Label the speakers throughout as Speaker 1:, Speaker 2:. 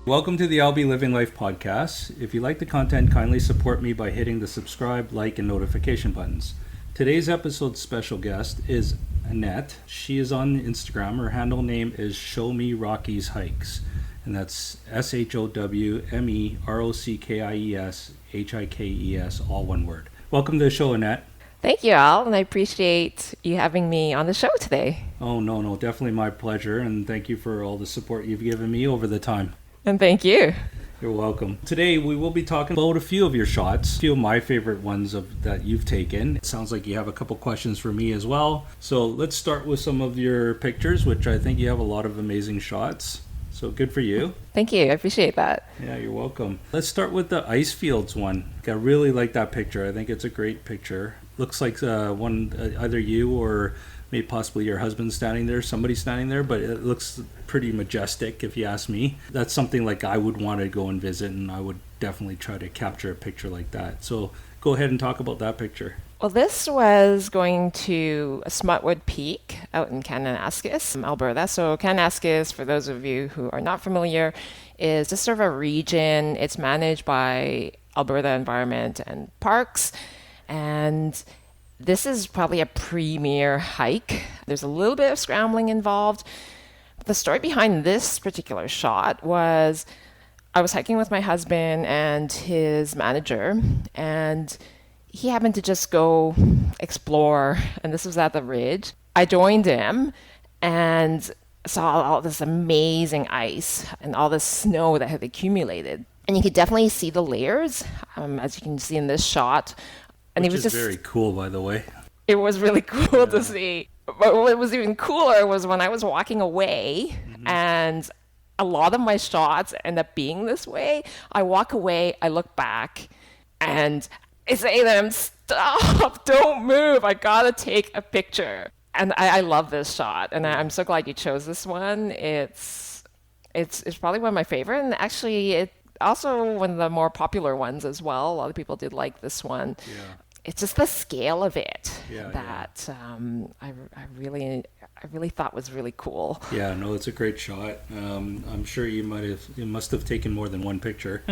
Speaker 1: Welcome to the I'll Be Living Life podcast. If you like the content, kindly support me by hitting the subscribe, like, and notification buttons. Today's episode's special guest is Annette. She is on Instagram. Her handle name is Show Me Rockies Hikes. And that's SHOWMEROCKIESHIKES, all one word. Welcome to the show, Annette.
Speaker 2: Thank you, Al, and I appreciate you having me on the show today.
Speaker 1: Oh, no, definitely my pleasure. And thank you for all the support you've given me over the time.
Speaker 2: And thank you.
Speaker 1: You're welcome. Today we will be talking about a few of your shots, a few of my favorite ones that you've taken. It sounds like you have a couple questions for me as well. So let's start with some of your pictures, which I think you have a lot of amazing shots. So good for you.
Speaker 2: Thank you. I appreciate that.
Speaker 1: Yeah, you're welcome. Let's start with the ice fields one. I really like that picture. I think it's a great picture. Looks like either you or maybe possibly your husband standing there, somebody standing there, but it looks pretty majestic if you ask me. That's something like I would want to go and visit, and I would definitely try to capture a picture like that. So go ahead and talk about that picture.
Speaker 2: Well, this was going to Smutwood Peak out in Kananaskis, Alberta. So Kananaskis, for those of you who are not familiar, is just sort of a region. It's managed by Alberta Environment and Parks, and this is probably a premier hike. There's a little bit of scrambling involved. But the story behind this particular shot was I was hiking with my husband and his manager, and he happened to just go explore, and this was at the ridge. I joined him and saw all this amazing ice and all this snow that had accumulated. And you could definitely see the layers, as you can see in this shot. And
Speaker 1: Which
Speaker 2: it was
Speaker 1: is
Speaker 2: just
Speaker 1: very cool, by the way.
Speaker 2: It was really cool to see. But what was even cooler was when I was walking away, and a lot of my shots end up being this way. I walk away, I look back, and I say to them, "Stop, don't move, I gotta take a picture." And I love this shot, and I'm so glad you chose this one. It's probably one of my favorite, and actually it also one of the more popular ones as well. A lot of people did like this one.
Speaker 1: Yeah.
Speaker 2: It's just the scale of it that I really thought was really cool.
Speaker 1: Yeah, no, it's a great shot. I'm sure you must have taken more than one picture.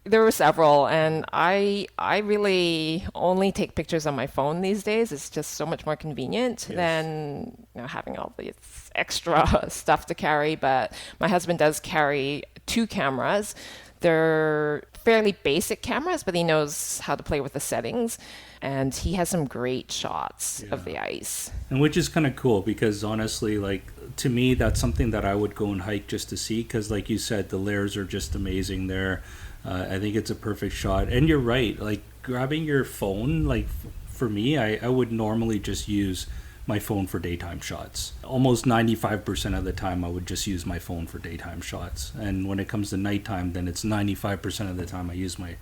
Speaker 2: There were several, and I really only take pictures on my phone these days. It's just so much more convenient than having all this extra stuff to carry. But my husband does carry 2 cameras. They're fairly basic cameras, but he knows how to play with the settings, and he has some great shots of the ice.
Speaker 1: And which is kind of cool because honestly, like to me, that's something that I would go and hike just to see because, like you said, the layers are just amazing there. I think it's a perfect shot, and you're right. Like grabbing your phone, like for me, I would normally just use my phone for daytime shots. Almost 95% of the time I would just use my phone for daytime shots. And when it comes to nighttime, then it's 95% of the time I use my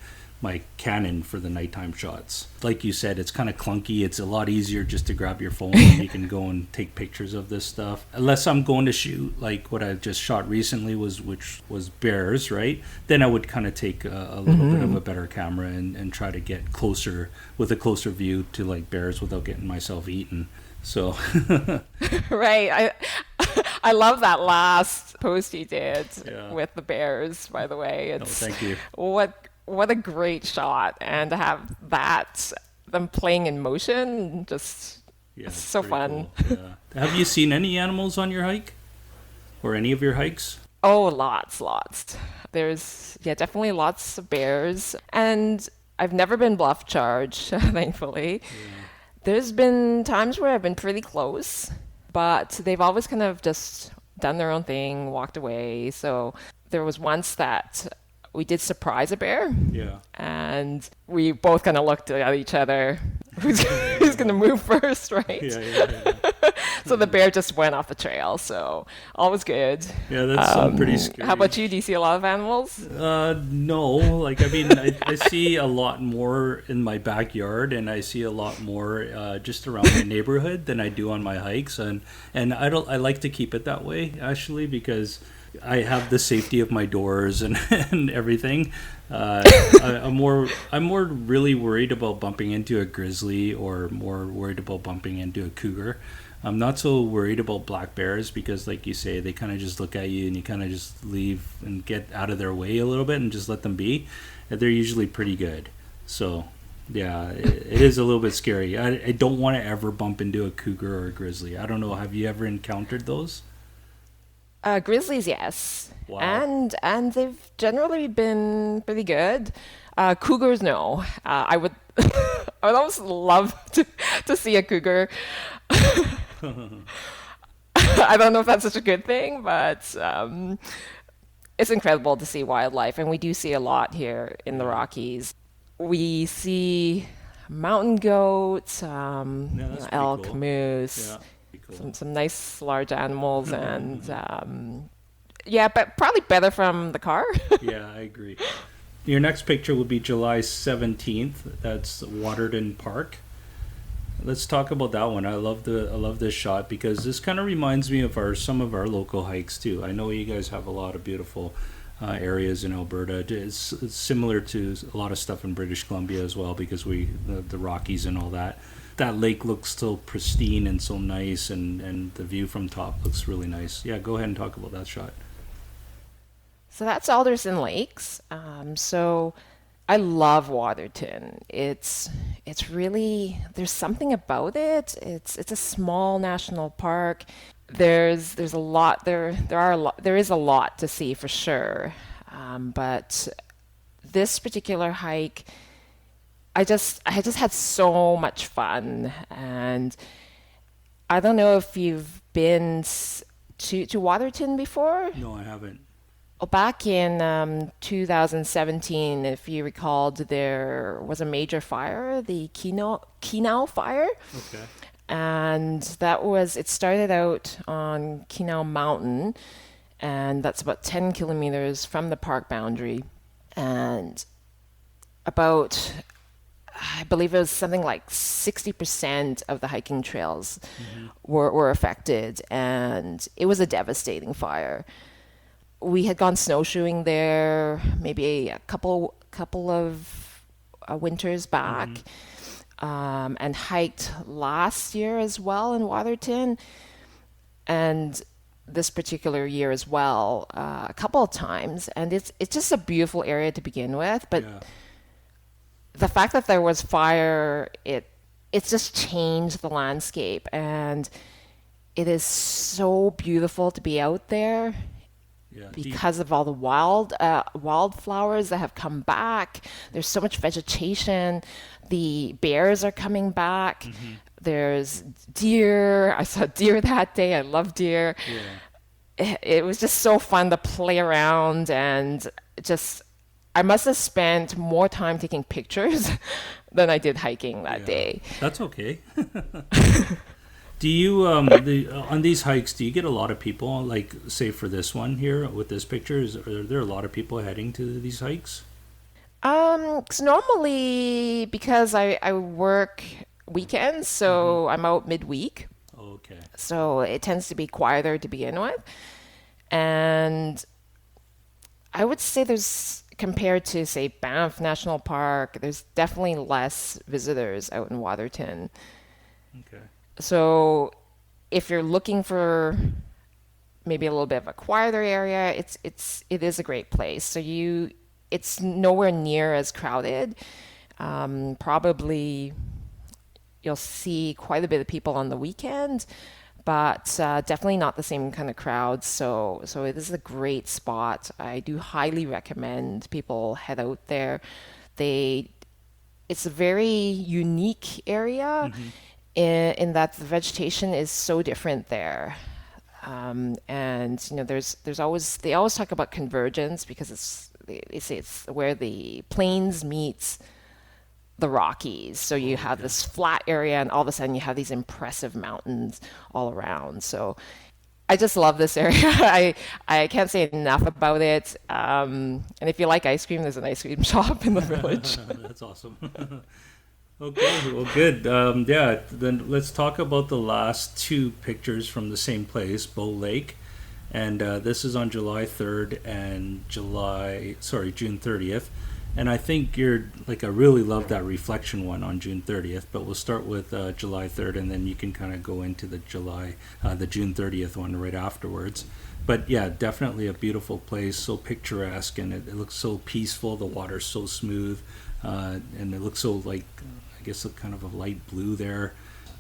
Speaker 1: Canon for the nighttime shots. Like you said, it's kind of clunky. It's a lot easier just to grab your phone and you can go and take pictures of this stuff. Unless I'm going to shoot like what I just shot recently which was bears, right? Then I would kind of take a little bit of a better camera and try to get closer with a closer view to like bears without getting myself eaten. So
Speaker 2: right. I love that last post you did with the bears, by the way.
Speaker 1: Thank you.
Speaker 2: What a great shot, and to have them playing in motion, just so fun.
Speaker 1: Cool. Yeah. Have you seen any animals on your hike or any of your hikes?
Speaker 2: Oh, lots. There's definitely lots of bears, and I've never been bluff charged, thankfully. There's been times where I've been pretty close, but they've always kind of just done their own thing, walked away. So there was once that we did surprise a bear. Yeah. And we both kind of looked at each other. Who's going to move first, right? Yeah. So the bear just went off the trail. So all was good.
Speaker 1: Yeah, that's pretty scary.
Speaker 2: How about you? Do you see a lot of animals?
Speaker 1: No. Like, I mean, I see a lot more in my backyard, and I see a lot more just around my neighborhood than I do on my hikes. And I like to keep it that way, actually, because I have the safety of my doors and everything. I'm more really worried about bumping into a grizzly or more worried about bumping into a cougar. I'm not so worried about black bears because, like you say, they kind of just look at you and you kind of just leave and get out of their way a little bit and just let them be. And they're usually pretty good. So, yeah, it is a little bit scary. I don't want to ever bump into a cougar or a grizzly. I don't know. Have you ever encountered those?
Speaker 2: Grizzlies, yes,
Speaker 1: Wow.
Speaker 2: and they've generally been pretty good. Cougars, no. I would I would almost love to see a cougar. I don't know if that's such a good thing, but it's incredible to see wildlife, and we do see a lot here in the
Speaker 1: Yeah.
Speaker 2: Rockies. We see mountain goats,
Speaker 1: Yeah, that's pretty
Speaker 2: elk,
Speaker 1: cool.
Speaker 2: moose,
Speaker 1: Yeah, pretty cool.
Speaker 2: some nice large animals, and yeah, but probably better from the car.
Speaker 1: Yeah, I agree. Your next picture will be July 17th. That's Waterton Park. Let's talk about that one. I love this shot because this kind of reminds me of our some of our local hikes too. I know you guys have a lot of beautiful areas in Alberta. It's similar to a lot of stuff in British Columbia as well because the Rockies and all that. That lake looks so pristine and so nice, and the view from top looks really nice. Yeah, go ahead and talk about that shot.
Speaker 2: So that's Alderson Lakes. So I love Waterton. It's really there's something about it. It's a small national park. There's a lot there is a lot to see for sure. But this particular hike, I just had so much fun, and I don't know if you've been to Waterton before.
Speaker 1: No, I haven't.
Speaker 2: Well, back in 2017, if you recalled, there was a major fire, the Kenow fire.
Speaker 1: Okay.
Speaker 2: And it started out on Kenow Mountain, and that's about 10 kilometers from the park boundary. And about, I believe it was something like 60% of the hiking trails
Speaker 1: Hmm.
Speaker 2: were affected, and it was a devastating fire. We had gone snowshoeing there maybe a couple of winters back,
Speaker 1: Hmm.
Speaker 2: and hiked last year as well in Waterton, and this particular year as well, a couple of times. And it's just a beautiful area to begin with, but
Speaker 1: Yeah.
Speaker 2: the fact that there was fire, it's just changed the landscape, and it is so beautiful to be out there
Speaker 1: Yeah.
Speaker 2: because of all the wildflowers that have come back. There's so much vegetation. The bears are coming back.
Speaker 1: Hmm.
Speaker 2: There's deer. I saw deer that day. I love deer.
Speaker 1: Yeah.
Speaker 2: It was just so fun to play around, and just I must have spent more time taking pictures than I did hiking that
Speaker 1: Yeah.
Speaker 2: day.
Speaker 1: That's okay. Do you on these hikes? Do you get a lot of people? Like, say for this one here with this picture, are there a lot of people heading to these hikes?
Speaker 2: 'Cause normally, because I work weekends,
Speaker 1: Hmm.
Speaker 2: so I'm out midweek.
Speaker 1: Okay.
Speaker 2: So it tends to be quieter to begin with. And I would say there's, compared to, say, Banff National Park, there's definitely less visitors out in Waterton.
Speaker 1: Okay.
Speaker 2: So if you're looking for maybe a little bit of a quieter area, it is a great place. It's nowhere near as crowded. Probably you'll see quite a bit of people on the weekend, but definitely not the same kind of crowd. So it is a great spot. I do highly recommend people head out there. They it's a very unique area
Speaker 1: Hmm.
Speaker 2: in that the vegetation is so different there. And there's always they always talk about convergence because they say it's where the plains meets the Rockies. So you
Speaker 1: Oh,
Speaker 2: have
Speaker 1: okay.
Speaker 2: this flat area, and all of a sudden you have these impressive mountains all around. So I just love this area. I can't say enough about it. And if you like ice cream, there's an ice cream shop in the village.
Speaker 1: That's awesome. Okay, well, good. Yeah, then let's talk about the last two pictures from the same place, Bow Lake, and this is on July 3rd and June 30th. And I think you're like, I really love that reflection one on June 30th, but we'll start with July 3rd, and then you can kind of go into the June 30th one right afterwards. But yeah, definitely a beautiful place, so picturesque, and it looks so peaceful. The water's so smooth, and it looks so like, I guess, a kind of a light blue there.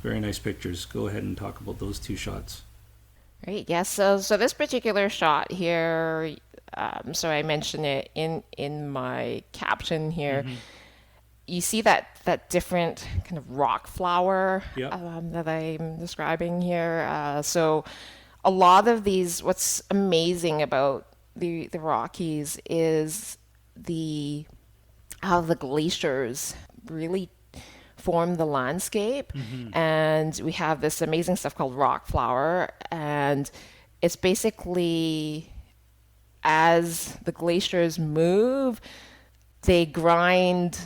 Speaker 1: Very nice pictures. Go ahead and talk about those two shots.
Speaker 2: Right. Yes. So this particular shot here, so I mentioned it in my caption here.
Speaker 1: Mm-hmm.
Speaker 2: You see that different kind of rock flower
Speaker 1: Yep.
Speaker 2: that I'm describing here. So a lot of these, what's amazing about the Rockies is the how the glaciers really form the landscape.
Speaker 1: Mm-hmm.
Speaker 2: And we have this amazing stuff called rock flour. And it's basically as the glaciers move, they grind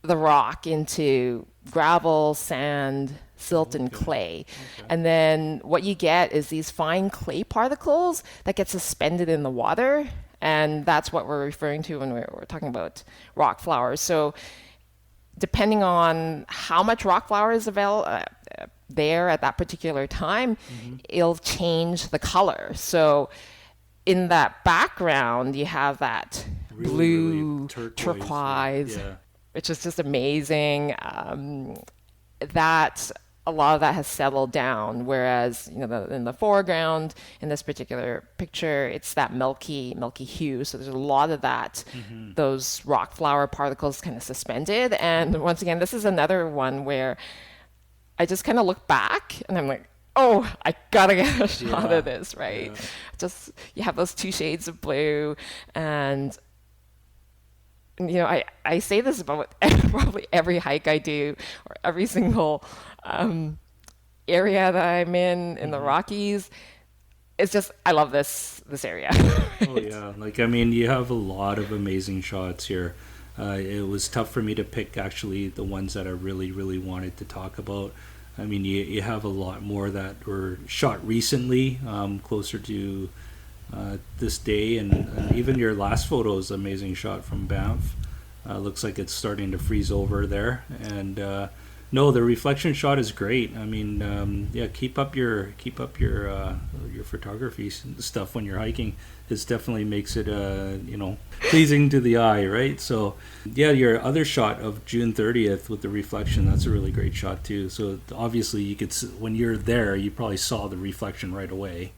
Speaker 2: the rock into gravel, sand, silt, and
Speaker 1: Okay.
Speaker 2: clay.
Speaker 1: Okay.
Speaker 2: And then what you get is these fine clay particles that get suspended in the water. And that's what we're referring to when we're talking about rock flowers. So depending on how much rock flour is available there at that particular time,
Speaker 1: Mm-hmm.
Speaker 2: it'll change the color. So in that background, you have that
Speaker 1: Really
Speaker 2: blue
Speaker 1: turquoise.
Speaker 2: turquoise,
Speaker 1: Yeah.
Speaker 2: which is just amazing. That a lot of that has settled down, whereas in the foreground in this particular picture, it's that milky hue. So there's a lot of that,
Speaker 1: Mm-hmm.
Speaker 2: those rock flour particles kind of suspended. And once again, this is another one where I just kind of look back and I'm like, oh, I gotta get a shot
Speaker 1: Yeah.
Speaker 2: of this, right?
Speaker 1: Yeah.
Speaker 2: Just you have those two shades of blue, and I say this about probably every hike I do or every single area that I'm in the
Speaker 1: Mm-hmm.
Speaker 2: Rockies. It's just I love this area.
Speaker 1: Oh yeah, like I mean, you have a lot of amazing shots here. It was tough for me to pick actually the ones that I really wanted to talk about. I mean, you have a lot more that were shot recently, closer to this day, and even your last photo is an amazing shot from Banff. Looks like it's starting to freeze over there, and no, the reflection shot is great. I mean, yeah, keep up your photography stuff when you're hiking. It definitely makes it pleasing to the eye, right? So yeah, your other shot of June 30th with the reflection, that's a really great shot too. So obviously you could when you're there, you probably saw the reflection right away.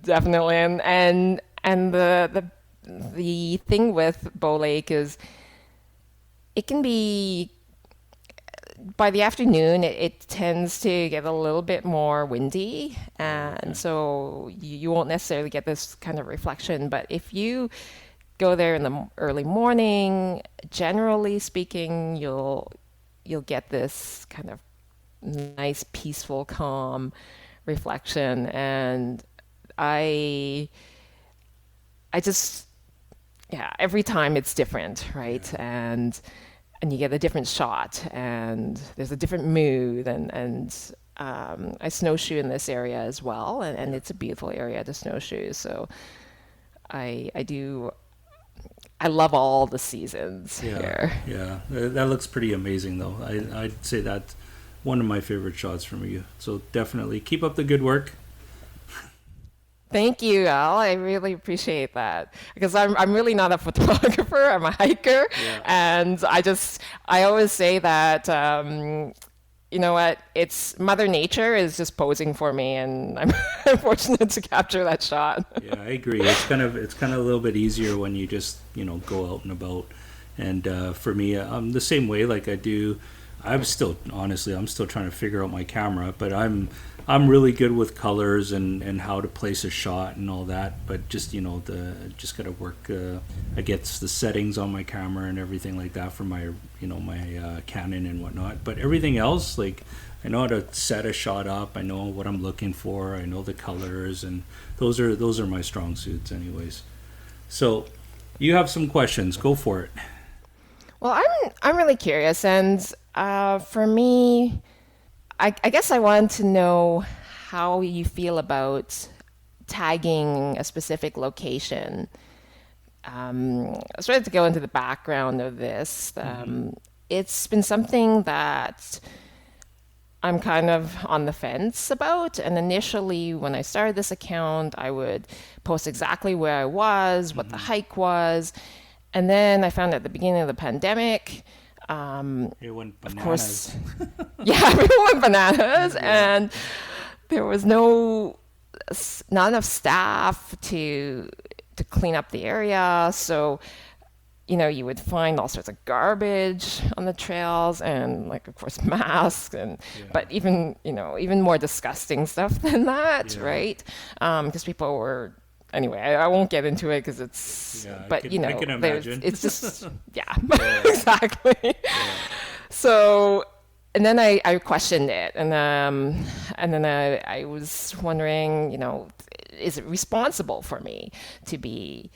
Speaker 2: Definitely, and the thing with Bow Lake is it can be by the afternoon it tends to get a little bit more windy,
Speaker 1: Oh,
Speaker 2: and
Speaker 1: okay.
Speaker 2: so you won't necessarily get this kind of reflection. But if you go there in the early morning, generally speaking, you'll get this kind of nice, peaceful, calm reflection. And I I just yeah, every time it's different, right?
Speaker 1: Yeah.
Speaker 2: And you get a different shot, and there's a different mood, and I snowshoe in this area as well, and
Speaker 1: Yeah.
Speaker 2: it's a beautiful area to snowshoe. So I do I love all the seasons
Speaker 1: Yeah,
Speaker 2: here.
Speaker 1: yeah, that looks pretty amazing though. I'd say that's one of my favorite shots from you. So definitely keep up the good work.
Speaker 2: Thank you, Al. I really appreciate that because I'm really not a photographer. I'm a hiker,
Speaker 1: Yeah,
Speaker 2: and I always say that you know what? It's Mother Nature is just posing for me, and I'm fortunate to capture that shot.
Speaker 1: yeah, I agree. It's kind of a little bit easier when you just go out and about. And for me, I'm the same way. Like I do, I'm still trying to figure out my camera, but I'm really good with colors and how to place a shot and all that. But just the just gotta work. I get the settings on my camera and everything like that for my my Canon and whatnot. But everything else, like I know how to set a shot up. I know what I'm looking for. I know the colors, and those are my strong suits, anyways. So you have some questions. Go for it.
Speaker 2: Well, I'm really curious, and for me, I guess I want to know how you feel about tagging a specific location. I started to go into the background of this. It's been something that I'm kind of on the fence about. And initially, when I started this account, I would post exactly where I was, what the hike was. And then I found at the beginning of the pandemic,
Speaker 1: It went
Speaker 2: of
Speaker 1: bananas.
Speaker 2: course, yeah, everyone went bananas,
Speaker 1: Yeah.
Speaker 2: and there was not enough staff to clean up the area. So you would find all sorts of garbage on the trails and like of course masks and
Speaker 1: Yeah.
Speaker 2: but even more disgusting stuff than that,
Speaker 1: Yeah.
Speaker 2: right? Because people were anyway, I won't get into it because it's
Speaker 1: Yeah.
Speaker 2: but
Speaker 1: I can
Speaker 2: there's
Speaker 1: imagine.
Speaker 2: it's just yeah.
Speaker 1: Yeah.
Speaker 2: Exactly.
Speaker 1: Yeah.
Speaker 2: So and then I questioned it and then I was wondering, is it responsible for me to be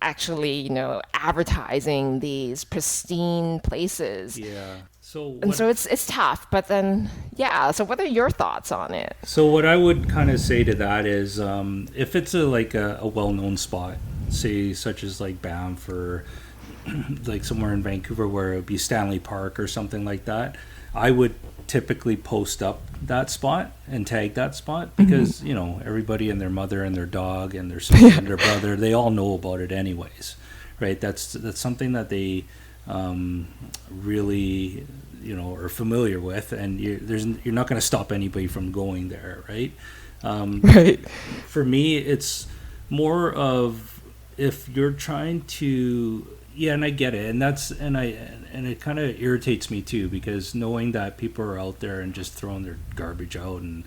Speaker 2: actually, advertising these pristine places.
Speaker 1: Yeah. So
Speaker 2: And
Speaker 1: what
Speaker 2: so it's tough, but then yeah, so what are your thoughts on it?
Speaker 1: So what I would kind of say to that is, if it's a well-known spot, say such as like Banff or like somewhere in Vancouver where it would be Stanley Park or something like that, I would typically post up that spot and tag that spot because everybody and their mother and their dog and their sister and their brother, they all know about it anyways, right? That's something that they really are familiar with, and you're not going to stop anybody from going there, right?
Speaker 2: Right.
Speaker 1: For me, it's more of if you're trying to, yeah, and I get it, and it kind of irritates me too because knowing that people are out there and just throwing their garbage out and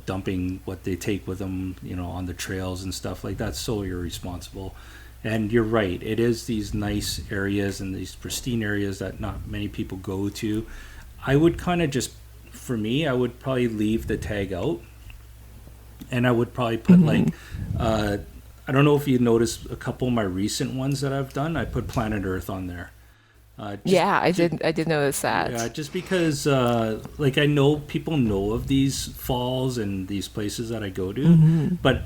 Speaker 1: dumping what they take with them on the trails and stuff like that's so irresponsible. And you're right, it is these nice areas and these pristine areas that not many people go to. I would kind of just, for me, I would probably leave the tag out, and I would probably put like, I don't know if you noticed a couple of my recent ones that I've done. I put Planet Earth on there. Just,
Speaker 2: Yeah, I did notice
Speaker 1: yeah,
Speaker 2: that.
Speaker 1: just because like I know people know of these falls and these places that I go to, but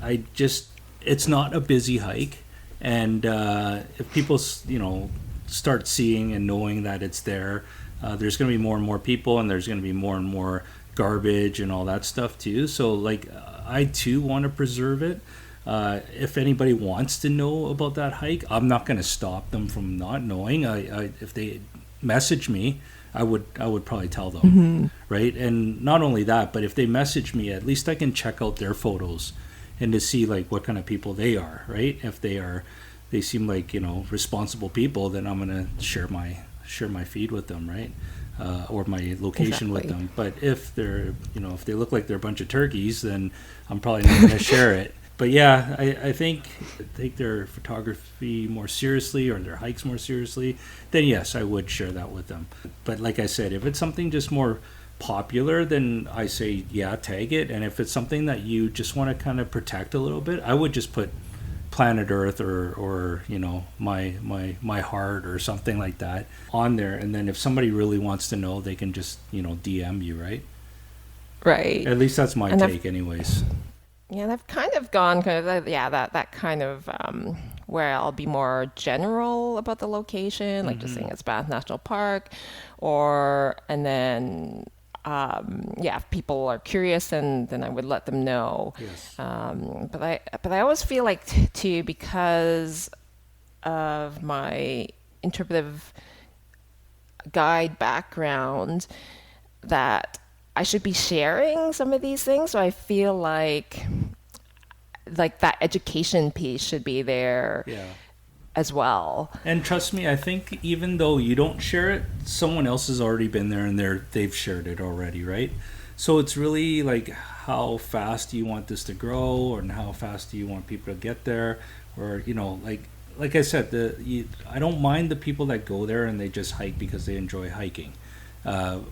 Speaker 1: it's not a busy hike, and if people start seeing and knowing that it's there, there's going to be more and more people, and there's going to be more and more garbage and all that stuff too. So like I too want to preserve it. If anybody wants to know about that hike, I'm not going to stop them from not knowing. If they message me, I would probably tell them, right? And not only that, but if they message me, at least I can check out their photos and to see like what kind of people they are, right? If they seem like responsible people, then I'm going to share my feed with them, right? Or my location with
Speaker 2: Exactly.
Speaker 1: them. But if if they look like they're a bunch of turkeys, then I'm probably not going to share it. But yeah, I think take their photography more seriously or their hikes more seriously, then yes, I would share that with them. But like I said, if it's something just more popular, then I say yeah, tag it. And if it's something that you just want to kind of protect a little bit, I would just put Planet Earth or my heart or something like that on there. And then if somebody really wants to know, they can just DM you, right?
Speaker 2: Right.
Speaker 1: At least that's my
Speaker 2: And
Speaker 1: take, anyways.
Speaker 2: yeah, and I've kind of gone kind of yeah, that kind of where I'll be more general about the location, like just saying it's Banff National Park, or and then yeah, if people are curious, then I would let them know.
Speaker 1: Yes.
Speaker 2: But I always feel like too, because of my interpretive guide background, that I should be sharing some of these things. So I feel like that education piece should be there
Speaker 1: Yeah.
Speaker 2: as well.
Speaker 1: And trust me, I think even though you don't share it, someone else has already been there and they've shared it already, right? So it's really like how fast do you want this to grow, and how fast do you want people to get there, or like I said, I don't mind the people that go there and they just hike because they enjoy hiking.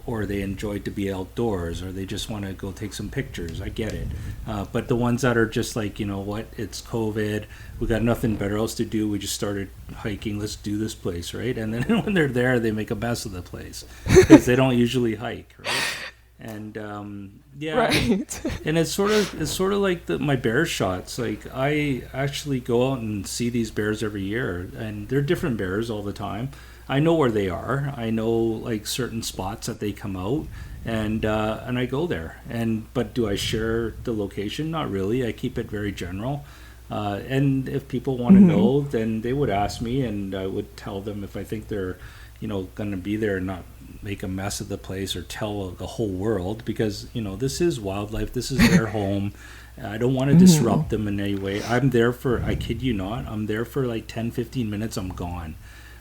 Speaker 1: Or they enjoy to be outdoors, or they just want to go take some pictures. I get it. But the ones that are just like, what, it's COVID, we got nothing better else to do, we just started hiking, let's do this place, right? And then when they're there, they make a mess of the place because they don't usually hike, right? And yeah,
Speaker 2: Right.
Speaker 1: and it's sort of like my bear shots. Like I actually go out and see these bears every year, and they're different bears all the time. I know where they are. I know like certain spots that they come out, and I go there. And but do I share the location? Not really. I keep it very general. And if people want to
Speaker 2: Hmm.
Speaker 1: know, then they would ask me, and I would tell them if I think they're, going to be there and not make a mess of the place or tell the whole world, because this is wildlife. This is their home. I don't want to
Speaker 2: Hmm.
Speaker 1: disrupt them in any way. I'm there for, I kid you not, I'm there for like 10, 15 minutes. I'm gone.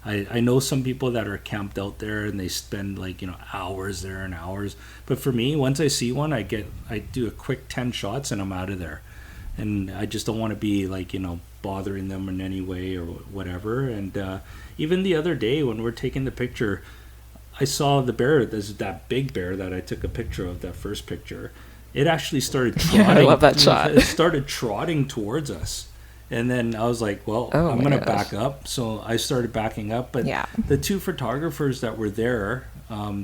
Speaker 1: I know some people that are camped out there and they spend like hours there and hours, but for me, once I see one, I do a quick 10 shots and I'm out of there. And I just don't want to be like bothering them in any way or whatever. And even the other day when we're taking the picture, I saw the bear. There's that big bear that I took a picture of. That first picture, it actually started
Speaker 2: Yeah, I
Speaker 1: trotting.
Speaker 2: love that shot.
Speaker 1: It started trotting towards us, and then I was like, "Well,
Speaker 2: Oh
Speaker 1: I'm
Speaker 2: my
Speaker 1: gonna
Speaker 2: gosh.
Speaker 1: back up." So I started backing up. But
Speaker 2: Yeah.
Speaker 1: the two photographers that were there,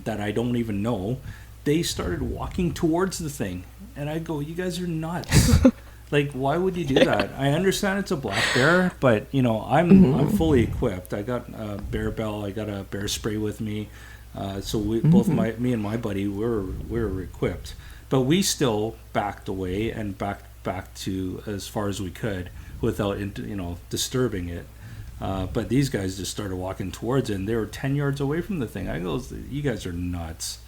Speaker 1: that I don't even know, they started walking towards the thing, and I go, "You guys are nuts." Like, why would you do that? I understand it's a black bear, but I'm
Speaker 2: Hmm.
Speaker 1: fully equipped. I got a bear bell. I got a bear spray with me. So we both,
Speaker 2: Hmm.
Speaker 1: me and my buddy, we're equipped, but we still backed away and back to as far as we could without disturbing it. But these guys just started walking towards it, and they were 10 yards away from the thing. I go, "You guys are nuts."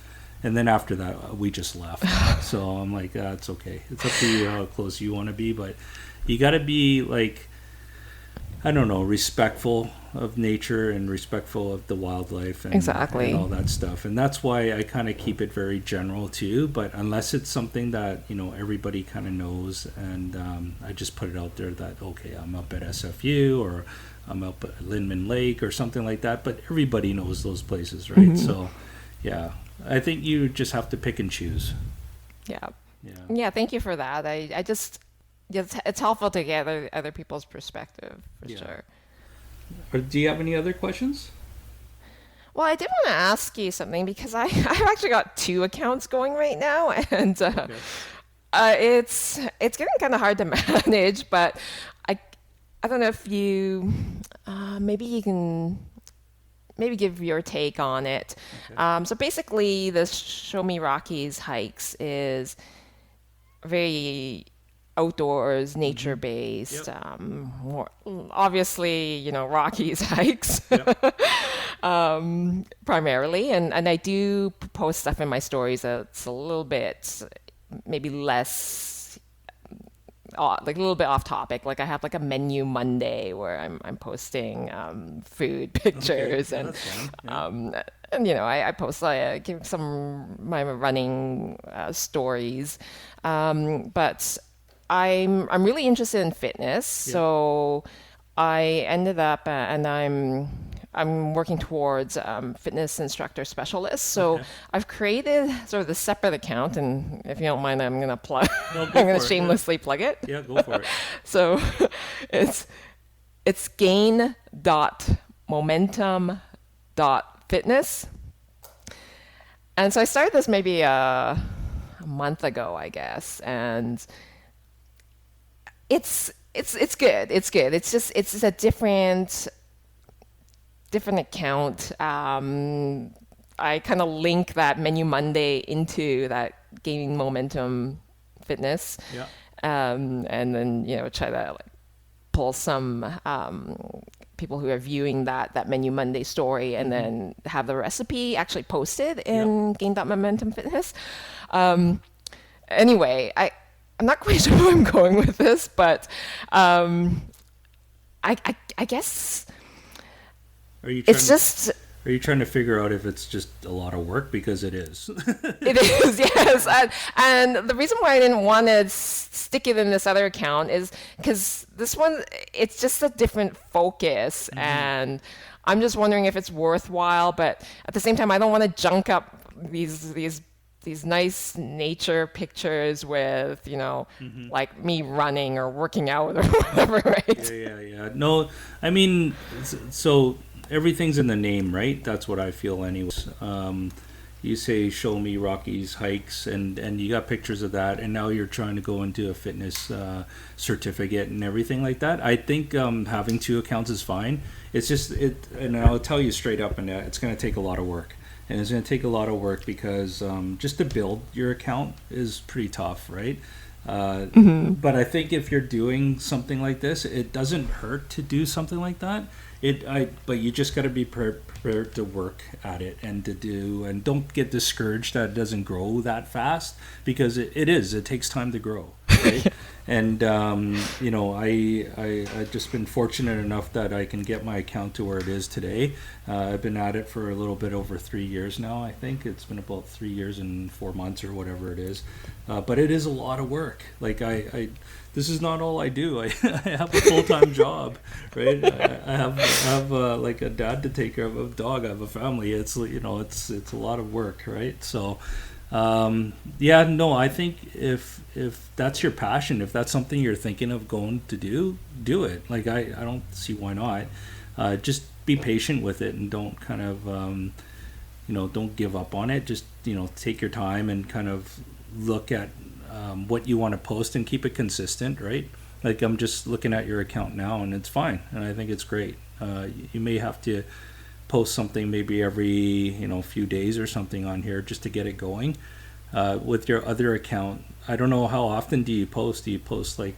Speaker 1: And then after that, we just left. So I'm like, it's okay. It's up to you how close you want to be, but you got to be like, I don't know, respectful of nature and respectful of the wildlife and
Speaker 2: Exactly.
Speaker 1: all that stuff. And that's why I kind of keep it very general too. But unless it's something that everybody kind of knows, and I just put it out there that okay, I'm up at SFU or I'm up at Lindman Lake or something like that. But everybody knows those places, right?
Speaker 2: Hmm.
Speaker 1: So yeah, I think you just have to pick and choose.
Speaker 2: Yeah.
Speaker 1: Yeah,
Speaker 2: Yeah, thank you for that. I just, it's helpful to get other people's perspective for
Speaker 1: yeah.
Speaker 2: sure.
Speaker 1: Do you have any other questions?
Speaker 2: Well, I did want to ask you something because I've actually got two accounts going right now, and
Speaker 1: Okay.
Speaker 2: it's getting kind of hard to manage. But I I don't know if you maybe you can maybe give your take on it.
Speaker 1: Okay.
Speaker 2: So basically, the Show Me Rockies hikes is very outdoors, nature
Speaker 1: Mm-hmm.
Speaker 2: based.
Speaker 1: Yep.
Speaker 2: More, obviously, Rockies hikes
Speaker 1: Yep.
Speaker 2: primarily, and I do post stuff in my stories that's a little bit maybe less. Like a little bit off topic. Like I have like a menu Monday where I'm posting food
Speaker 1: Okay.
Speaker 2: pictures
Speaker 1: Yeah, that's fine. Yeah.
Speaker 2: um, and I post give some my running stories, but I'm really interested in fitness,
Speaker 1: Yeah.
Speaker 2: so I ended up and I'm working towards fitness instructor specialist. So
Speaker 1: Okay.
Speaker 2: I've created sort of the separate account, and if you don't mind, I'm gonna plug.
Speaker 1: No, go
Speaker 2: I'm gonna
Speaker 1: for it. Yeah.
Speaker 2: shamelessly plug it.
Speaker 1: Yeah, go for it.
Speaker 2: So it's it's gain dot momentum dot fitness, and so I started this maybe a month ago, I guess, and it's good. It's good. It's a different account. I kind of link that Menu Monday into that gaining momentum fitness,
Speaker 1: Yeah.
Speaker 2: and then try to like pull some people who are viewing that Menu Monday story, and
Speaker 1: Mm-hmm.
Speaker 2: then have the recipe actually posted
Speaker 1: Yep.
Speaker 2: in Gain That Momentum Fitness. Um, anyway, I'm not quite sure where I'm going with this, but um, I guess
Speaker 1: Are you
Speaker 2: it's
Speaker 1: trying to
Speaker 2: just
Speaker 1: are you trying to figure out if it's just a lot of work because it is?
Speaker 2: it is, yes. And the reason why I didn't want to stick it in this other account is because this one, it's just a different focus.
Speaker 1: Mm-hmm.
Speaker 2: And I'm just wondering if it's worthwhile. But at the same time, I don't want to junk up these nice nature pictures with,
Speaker 1: Mm-hmm.
Speaker 2: like me running or working out or whatever,
Speaker 1: Yeah,
Speaker 2: right?
Speaker 1: yeah, yeah. No, I mean, so everything's in the name, right? That's what I feel, anyways. you say show me Rocky's hikes, and you got pictures of that, and now you're trying to go into a fitness certificate and everything like that. I think having two accounts is fine. It's just it, and I'll tell you straight up, and it's going to take a lot of work. And it's going to take a lot of work because just to build your account is pretty tough, right? But I think if you're doing something like this, it doesn't hurt to do something like that. But you just got to be prepared to work at it and to do, and don't get discouraged that it doesn't grow that fast because it takes time to grow, right? And I've just been fortunate enough that I can get my account to where it is today. I've been at it for a little bit over 3 years now. I think it's been about 3 years and 4 months or whatever it is. But it is a lot of work. Like this is not all I do. I have a full-time job, right? I have like a dad to take care of, a dog. I have a family. It's it's a lot of work, right? So yeah, no, I think if that's your passion, if that's something you're thinking of going to do it. Like I don't see why not. Just be patient with it and don't kind of don't give up on it. Just take your time and kind of look at what you want to post and keep it consistent, right? Like I'm just looking at your account now and it's fine, and I think it's great. You may have to post something maybe every few days or something on here just to get it going. With your other account, I don't know, how often do you post? Do you post like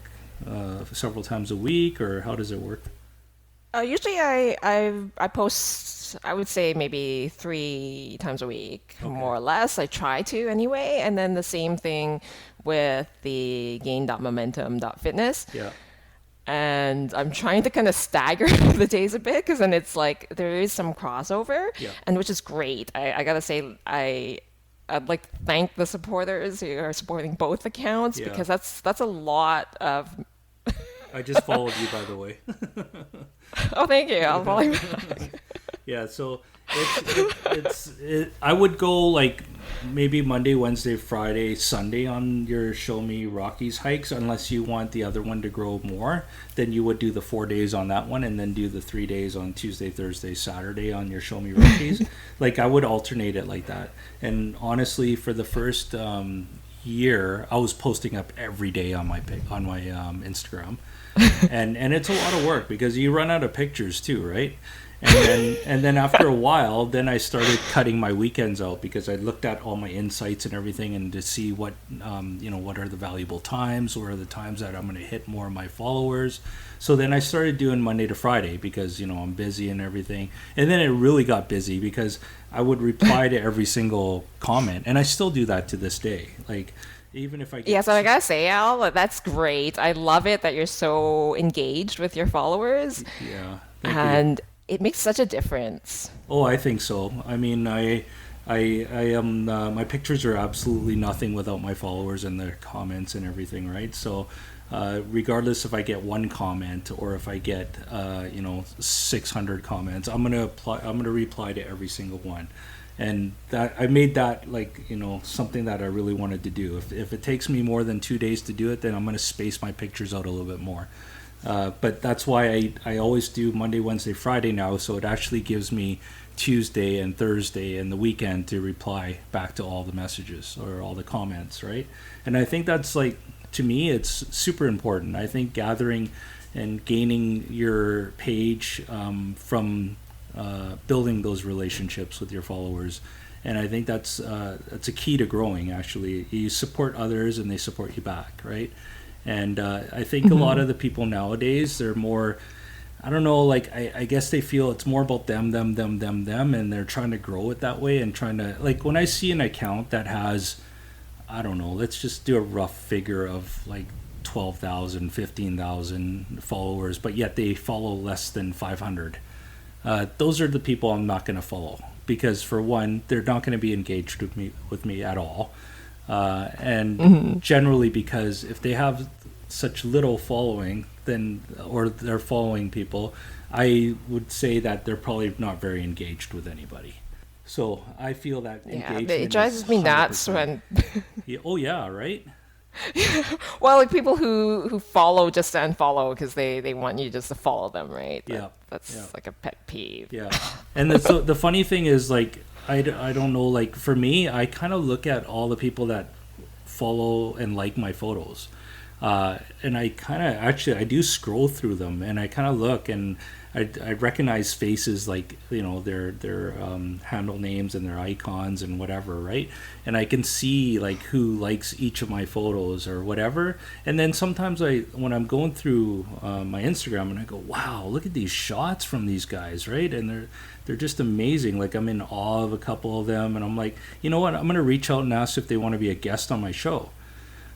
Speaker 1: several times a week, or how does it work?
Speaker 2: Usually I post, I would say maybe 3 times a week,
Speaker 1: Okay.
Speaker 2: more or less. I try to anyway. And then the same thing with the gain.momentum.fitness.
Speaker 1: Yeah.
Speaker 2: And I'm trying to kind of stagger the days a bit because then it's like there is some crossover,
Speaker 1: Yeah.
Speaker 2: and which is great. I gotta say I'd like to thank the supporters who are supporting both accounts
Speaker 1: Yeah.
Speaker 2: because that's a lot of.
Speaker 1: I just followed you, by the way.
Speaker 2: Oh, thank you. I'll follow you back.
Speaker 1: Yeah, so I would go like maybe Monday, Wednesday, Friday, Sunday on your Show Me Rockies hikes, unless you want the other one to grow more. Then you would do the 4 days on that one, and then do the 3 days on Tuesday, Thursday, Saturday on your Show Me Rockies. Like I would alternate it like that. And honestly, for the first year, I was posting up every day on my Instagram, and it's a lot of work because you run out of pictures too, right? And then after a while, then I started cutting my weekends out because I looked at all my insights and everything, and to see what what are the valuable times, or are the times that I'm going to hit more of my followers. So then I started doing Monday to Friday because I'm busy and everything. And then it really got busy because I would reply to every single comment, and I still do that to this day. Like even if I
Speaker 2: Yeah,
Speaker 1: get
Speaker 2: so I gotta say, Al, that's great. I love it that you're so engaged with your followers,
Speaker 1: yeah, thank you.
Speaker 2: and it makes such a difference.
Speaker 1: Oh, I think so. I mean, I am. My pictures are absolutely nothing without my followers and their comments and everything, right? So, regardless if I get one comment or if I get 600 comments, I'm gonna reply to every single one, and that I made that like something that I really wanted to do. If it takes me more than 2 days to do it, then I'm gonna space my pictures out a little bit more. But that's why I always do Monday, Wednesday, Friday now. So it actually gives me Tuesday and Thursday and the weekend to reply back to all the messages or all the comments, right? And I think that's like, to me, it's super important. I think gathering and gaining your page from building those relationships with your followers. And I think that's a key to growing. Actually, you support others and they support you back, right? And I think a lot of the people nowadays, they're more, I don't know, like I guess they feel it's more about them, and they're trying to grow it that way, and trying to, like, when I see an account that has, I don't know, let's just do a rough figure of like 12,000, 15,000 followers, but yet they follow less than 500. Those are the people I'm not going to follow, because for one, they're not going to be engaged with me at all. And generally, because if they have such little following, then, or they're following people, I would say that they're probably not very engaged with anybody. So I feel that
Speaker 2: Yeah, it
Speaker 1: engagement is
Speaker 2: drives me nuts
Speaker 1: 100%.
Speaker 2: when
Speaker 1: Yeah, oh yeah, right.
Speaker 2: Well, like people who follow just to unfollow because they want you just to follow them, right?
Speaker 1: Yeah, yeah,
Speaker 2: That's like a pet peeve.
Speaker 1: yeah. And the funny thing is, like, I don't know, like, for me, I kind of look at all the people that follow and like my photos. And I kind of actually I do scroll through them and I kind of look and I recognize faces like their handle names and their icons and whatever, right? And I can see like who likes each of my photos or whatever. And then sometimes when I'm going through my Instagram and I go, wow, look at these shots from these guys, right? And they're just amazing. Like I'm in awe of a couple of them, and I'm like, you know what? I'm gonna reach out and ask if they want to be a guest on my show.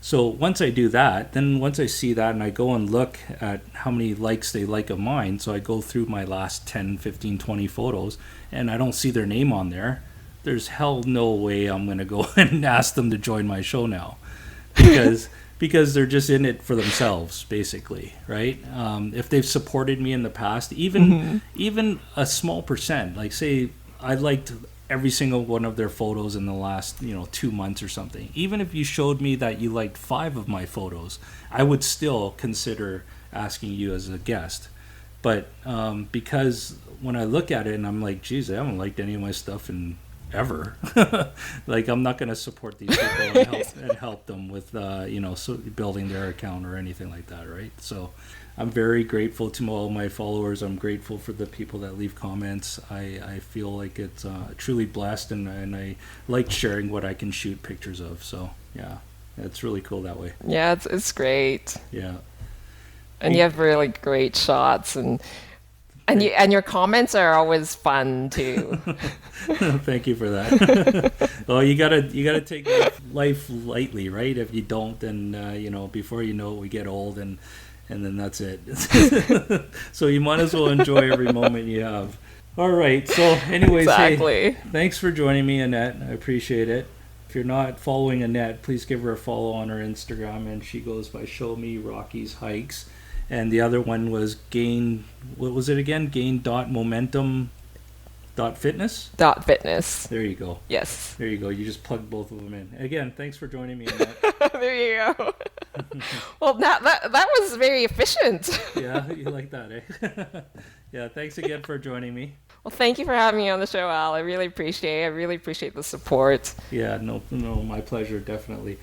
Speaker 1: So once I do that, then once I see that and I go and look at how many likes they like of mine, so I go through my last 10, 15, 20 photos and I don't see their name on there, there's hell no way I'm going to go and ask them to join my show now. Because they're just in it for themselves, basically, right? If they've supported me in the past, even a small percent, like say I liked every single one of their photos in the last 2 months or something. Even if you showed me that you liked 5 of my photos, I would still consider asking you as a guest. But because when I look at it and I'm like, geez, I haven't liked any of my stuff in ever. Like I'm not going to support these people and help them with building their account or anything like that, right? So I'm very grateful to all my followers. I'm grateful for the people that leave comments. I feel like it's truly blessed, and I like sharing what I can shoot pictures of. So yeah, it's really cool that way.
Speaker 2: Yeah, it's great.
Speaker 1: Yeah.
Speaker 2: And you have really great shots and your comments are always fun too.
Speaker 1: Thank you for that. Well, you gotta take life lightly, right? If you don't, then before you know it, we get old and then that's it. So you might as well enjoy every moment you have. All right. So, anyways,
Speaker 2: Exactly.
Speaker 1: hey, thanks for joining me, Annette. I appreciate it. If you're not following Annette, please give her a follow on her Instagram, and she goes by Show Me Rocky's Hikes. And the other one was Gain. What was it again? Gain.momentum.fitness.
Speaker 2: Fitness.
Speaker 1: There you go.
Speaker 2: Yes.
Speaker 1: There you go. You just plugged both of them in. Again, thanks for joining me, Annette.
Speaker 2: There you go. Well, that was very efficient.
Speaker 1: Yeah, you like that, eh? Yeah, thanks again for joining me.
Speaker 2: Well, thank you for having me on the show, Al. I really appreciate it. I really appreciate the support.
Speaker 1: Yeah, no, my pleasure, definitely.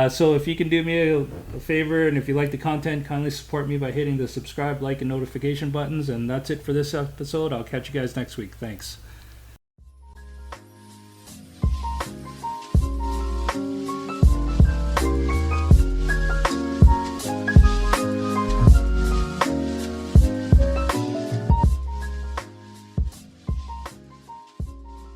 Speaker 1: So if you can do me a favor, and if you like the content, kindly support me by hitting the subscribe, like, and notification buttons. And that's it for this episode. I'll catch you guys next week. Thanks.